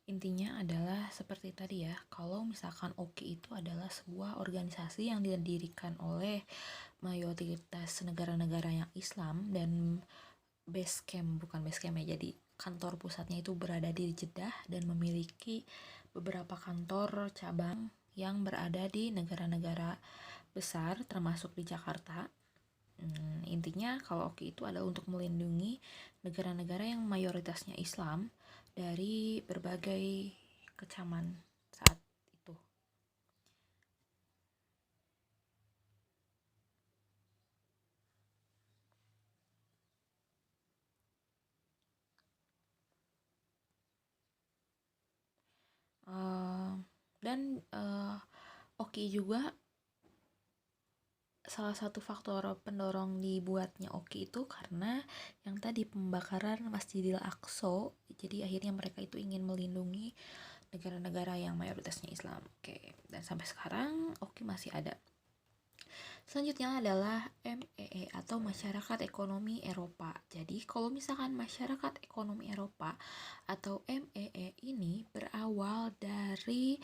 Intinya adalah seperti tadi ya, kalau misalkan OKI itu adalah sebuah organisasi yang didirikan oleh mayoritas negara-negara yang Islam dan bukan base camp ya, jadi kantor pusatnya itu berada di Jeddah dan memiliki beberapa kantor cabang yang berada di negara-negara besar termasuk di Jakarta. Intinya kalau OKI itu adalah untuk melindungi negara-negara yang mayoritasnya Islam dari berbagai kecaman saat itu. Uh, dan OKI juga salah satu faktor pendorong dibuatnya OKI itu karena yang tadi pembakaran Masjidil Aqsa. Jadi akhirnya mereka itu ingin melindungi negara-negara yang mayoritasnya Islam. Oke, dan sampai sekarang OKI masih ada. Selanjutnya adalah MEE atau Masyarakat Ekonomi Eropa. Jadi kalau misalkan Masyarakat Ekonomi Eropa atau MEE ini berawal dari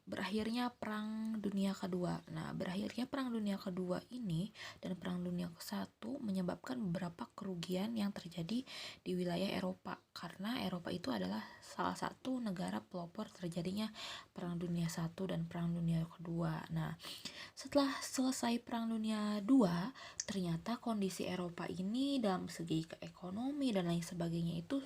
berakhirnya Perang Dunia Kedua. Nah, berakhirnya Perang Dunia Kedua ini dan Perang Dunia ke-1 menyebabkan beberapa kerugian yang terjadi di wilayah Eropa, karena Eropa itu adalah salah satu negara pelopor terjadinya Perang Dunia I dan Perang Dunia Kedua. Nah, setelah selesai Perang Dunia II, ternyata kondisi Eropa ini dalam segi ekonomi dan lain sebagainya itu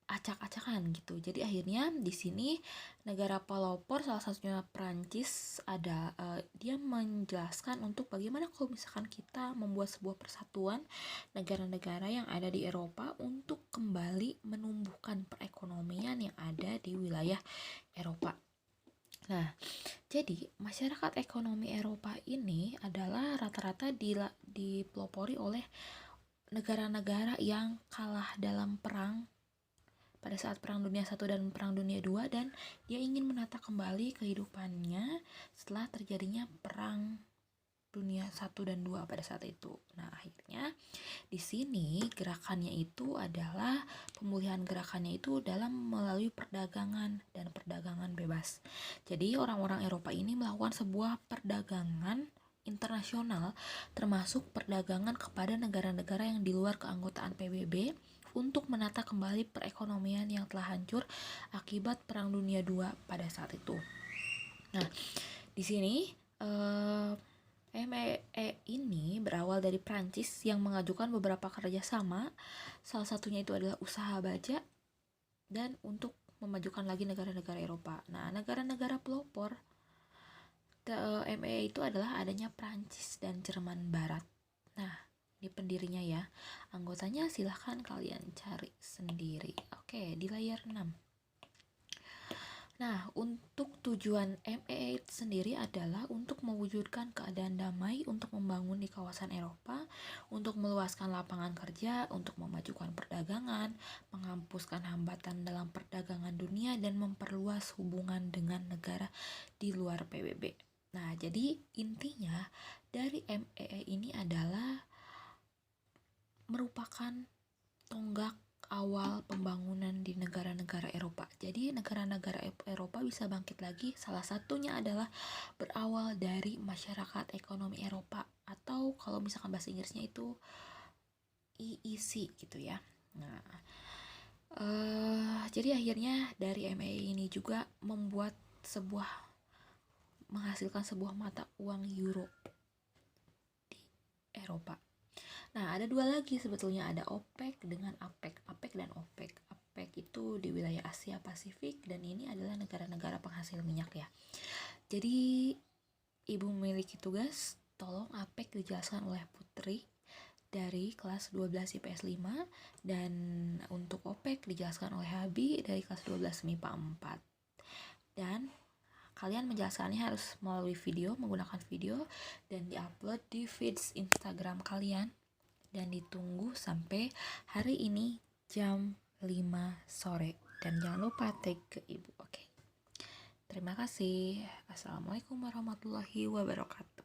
acak-acakan gitu. Jadi akhirnya di sini negara pelopor salah satunya Prancis dia menjelaskan untuk bagaimana kalau misalkan kita membuat sebuah persatuan negara-negara yang ada di Eropa untuk kembali menumbuhkan perekonomian yang ada di wilayah Eropa. Nah, jadi masyarakat ekonomi Eropa ini adalah rata-rata dipelopori oleh negara-negara yang kalah dalam perang pada saat Perang Dunia I dan Perang Dunia II, dan dia ingin menata kembali kehidupannya setelah terjadinya Perang Dunia I dan II pada saat itu. Nah, akhirnya di sini gerakannya itu adalah pemulihan gerakannya itu dalam melalui perdagangan dan perdagangan bebas. Jadi orang-orang Eropa ini melakukan sebuah perdagangan internasional, termasuk perdagangan kepada negara-negara yang di luar keanggotaan PBB untuk menata kembali perekonomian yang telah hancur akibat Perang Dunia II pada saat itu. Nah, di sini MEE ini berawal dari Prancis yang mengajukan beberapa kerjasama, salah satunya itu adalah usaha baja dan untuk memajukan lagi negara-negara Eropa. Nah, negara-negara pelopor MEE itu adalah adanya Prancis dan Jerman Barat. Nah, ini pendirinya ya. Anggotanya silahkan kalian cari sendiri. Oke, di layar 6. Nah, untuk tujuan MEE sendiri adalah untuk mewujudkan keadaan damai, untuk membangun di kawasan Eropa, untuk meluaskan lapangan kerja, untuk memajukan perdagangan, menghapuskan hambatan dalam perdagangan dunia, dan memperluas hubungan dengan negara di luar PBB. Nah, jadi intinya dari MEE ini adalah merupakan tonggak awal pembangunan di negara-negara Eropa. Jadi negara-negara Eropa bisa bangkit lagi, salah satunya adalah berawal dari masyarakat ekonomi Eropa, atau kalau misalkan bahasa Inggrisnya itu EEC gitu ya. Nah, jadi akhirnya dari MEI ini juga menghasilkan sebuah mata uang euro di Eropa. Nah, ada dua lagi sebetulnya, ada OPEC dengan APEC. APEC dan OPEC. APEC itu di wilayah Asia Pasifik dan ini adalah negara-negara penghasil minyak ya. Jadi, Ibu memiliki tugas, tolong APEC dijelaskan oleh Putri dari kelas 12 IPS 5, dan untuk OPEC dijelaskan oleh Habi dari kelas 12 MIPA 4. Dan kalian menjelaskannya harus melalui video, menggunakan video, dan diupload di feeds Instagram kalian. Dan ditunggu sampai hari ini jam 5 sore. Dan jangan lupa tag ke ibu, oke? Terima kasih. Assalamualaikum warahmatullahi wabarakatuh.